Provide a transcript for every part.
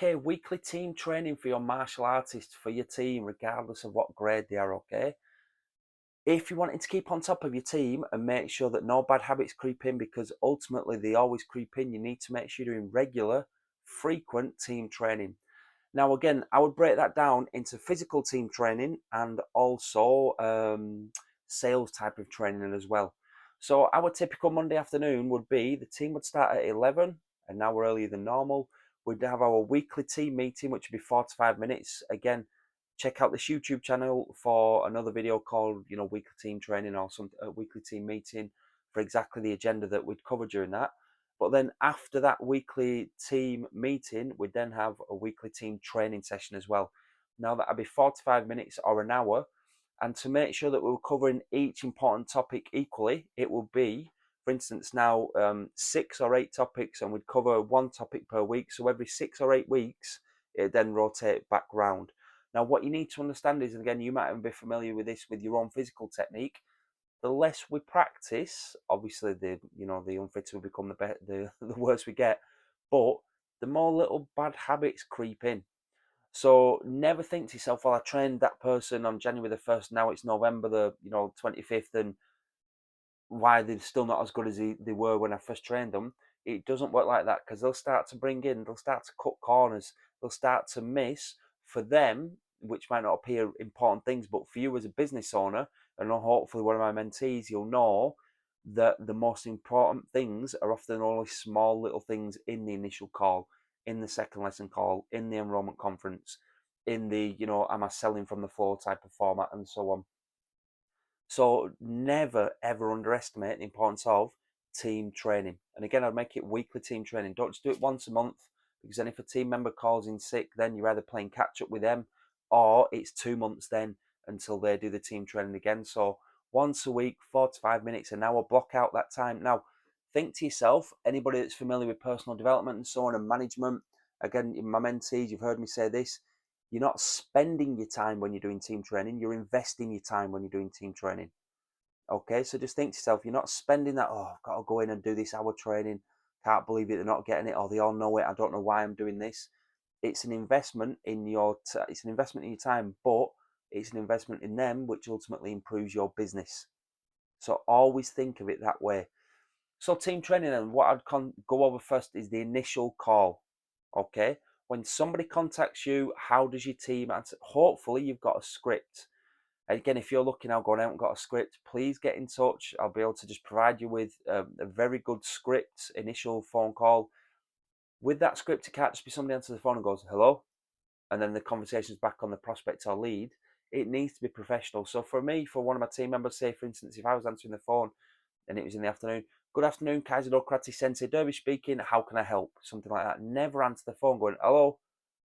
Okay, weekly team training for your martial artists for your team, regardless of what grade they are. Okay, if you're wanting to keep on top of your team and make sure that no bad habits creep in, because ultimately they always creep in, you need to make sure you're doing regular, frequent team training. Now, again, I would break that down into physical team training and also sales type of training as well. So, our typical Monday afternoon would be the team would start at 11, an hour earlier than normal. We'd have our weekly team meeting, which would be 45 minutes. Again, check out this YouTube channel for another video called, weekly team training or some weekly team meeting for exactly the agenda that we'd cover during that. But then after that weekly team meeting, we'd then have a weekly team training session as well. Now that'd be 45 minutes or an hour. And to make sure that we were covering each important topic equally, it will be, for instance, now 6 or 8 topics, and we'd cover one topic per week. So every 6 or 8 weeks, it then rotate back round. Now, what you need to understand is, and again, you might even be familiar with this with your own physical technique. The less we practice, obviously, the unfitter we become, the worse we get. But the more little bad habits creep in. So never think to yourself, well, I trained that person on January 1st. Now it's November the 25th, and why they're still not as good as they were when I first trained them. It doesn't work like that, because they'll start to cut corners, they'll start to miss for them, which might not appear important things, but for you as a business owner, and hopefully one of my mentees, you'll know that the most important things are often only small little things in the initial call, in the second lesson call, in the enrollment conference, in the, am I selling from the floor type of format, and so on. So never ever underestimate the importance of team training. And again, I'd make it weekly team training. Don't just do it once a month, because then if a team member calls in sick, then you're either playing catch up with them, or it's 2 months then until they do the team training again. So once a week, 45 minutes, an hour, block out that time. Now, think to yourself, anybody that's familiar with personal development and so on and management, again, my mentees, you've heard me say this, you're not spending your time when you're doing team training, you're investing your time when you're doing team training. Okay, so just think to yourself, you're not spending that, oh, I've got to go in and do this hour training. Can't believe it, they're not getting it, or they all know it. I don't know why I'm doing this. It's an investment in it's an investment in your time, but it's an investment in them, which ultimately improves your business. So always think of it that way. So team training, and what go over first is the initial call. Okay, when somebody contacts you, how does your team answer? Hopefully, you've got a script. Again, if you're looking out going, I haven't got a script, please get in touch. I'll be able to just provide you with a very good script initial phone call. With that script, it can't just be somebody answers the phone and goes, hello, and then the conversation's back on the prospect or lead. It needs to be professional. So for me, for one of my team members, say for instance, if I was answering the phone and it was in the afternoon, good afternoon, Kaiser Karate Sensei Derby speaking, how can I help? Something like that. Never answer the phone going, hello,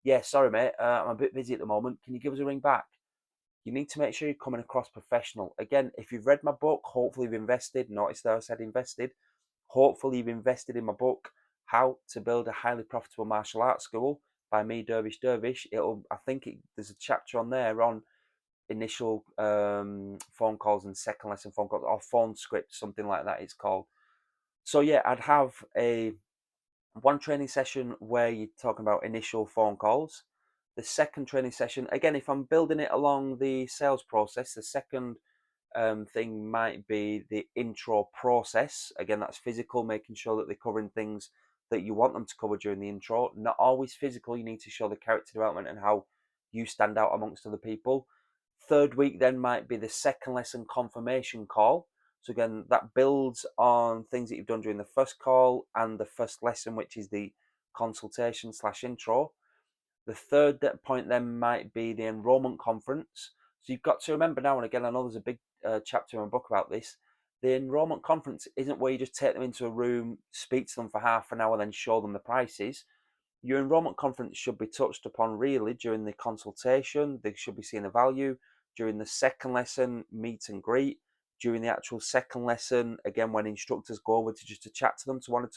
yeah, sorry mate, I'm a bit busy at the moment. Can you give us a ring back? You need to make sure you're coming across professional. Again, if you've read my book, hopefully you've invested. Notice that I said invested. Hopefully you've invested in my book, How to Build a Highly Profitable Martial Arts School by me, Dervish Dervish. There's a chapter on there on initial phone calls and second lesson phone calls, or phone scripts, something like that it's called. So yeah, I'd have a one training session where you're talking about initial phone calls. The second training session, again, if I'm building it along the sales process, the second thing might be the intro process. Again, that's physical, making sure that they're covering things that you want them to cover during the intro. Not always physical, you need to show the character development and how you stand out amongst other people. Third week then might be the second lesson confirmation call. So again, that builds on things that you've done during the first call and the first lesson, which is the consultation/intro. The third point then might be the enrollment conference. So you've got to remember now, and again, I know there's a big chapter in my book about this. The enrollment conference isn't where you just take them into a room, speak to them for half an hour, then show them the prices. Your enrollment conference should be touched upon really during the consultation. They should be seeing the value. During the second lesson, meet and greet. During the actual second lesson, again, when instructors go over to chat to them to 1,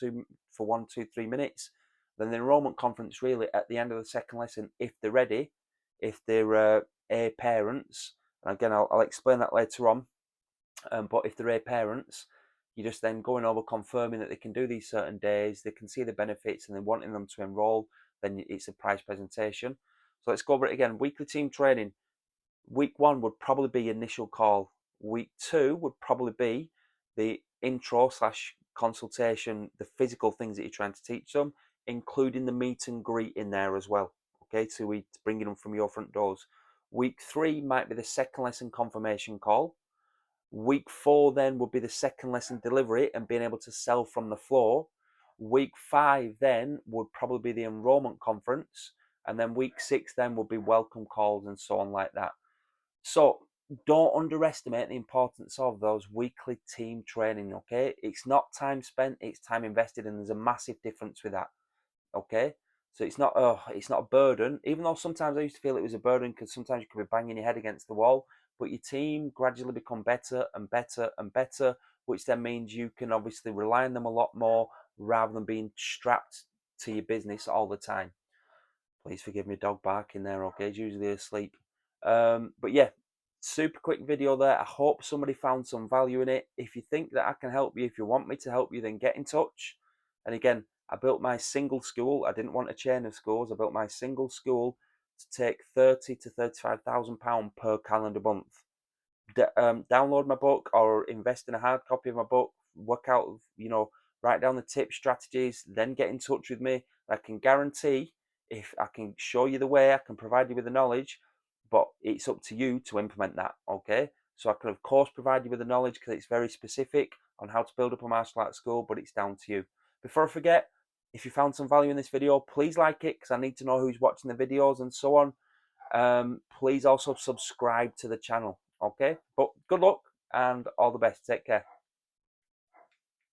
2, 3 minutes. Then the enrollment conference really at the end of the second lesson, if they're ready, if they're A parents, and again, I'll explain that later on. But if they're A parents, you're just then going over confirming that they can do these certain days, they can see the benefits, and then wanting them to enroll. then it's a prize presentation. So let's go over it again. Weekly team training. Week 1 would probably be initial call. Week 2 would probably be the intro slash consultation, the physical things that you're trying to teach them, including the meet and greet in there as well. Okay, so we bringing them from your front doors. Week 3 might be the second lesson confirmation call. Week 4 then would be the second lesson delivery and being able to sell from the floor. Week 5 then would probably be the enrollment conference. And then week 6 then would be welcome calls and so on like that. So don't underestimate the importance of those weekly team training, okay? It's not time spent, it's time invested, and there's a massive difference with that, okay? So it's not a burden, even though sometimes I used to feel it was a burden because sometimes you could be banging your head against the wall, but your team gradually become better and better and better, which then means you can obviously rely on them a lot more rather than being strapped to your business all the time. Please forgive me, dog barking there, okay? He's usually asleep. But yeah, super quick video there. I hope somebody found some value in it. If you think that I can help you, if you want me to help you, then get in touch. And again, I built my single school. I didn't want a chain of schools. I built my single school to take £30,000 to £35,000 per calendar month. Download my book or invest in a hard copy of my book. Work out, write down the tips, strategies, then get in touch with me. I can guarantee if I can show you the way, I can provide you with the knowledge, but it's up to you to implement that, okay? So I can, of course, provide you with the knowledge because it's very specific on how to build up a martial arts school, but it's down to you. Before I forget, if you found some value in this video, please like it because I need to know who's watching the videos and so on. Please also subscribe to the channel, okay? But good luck and all the best. Take care.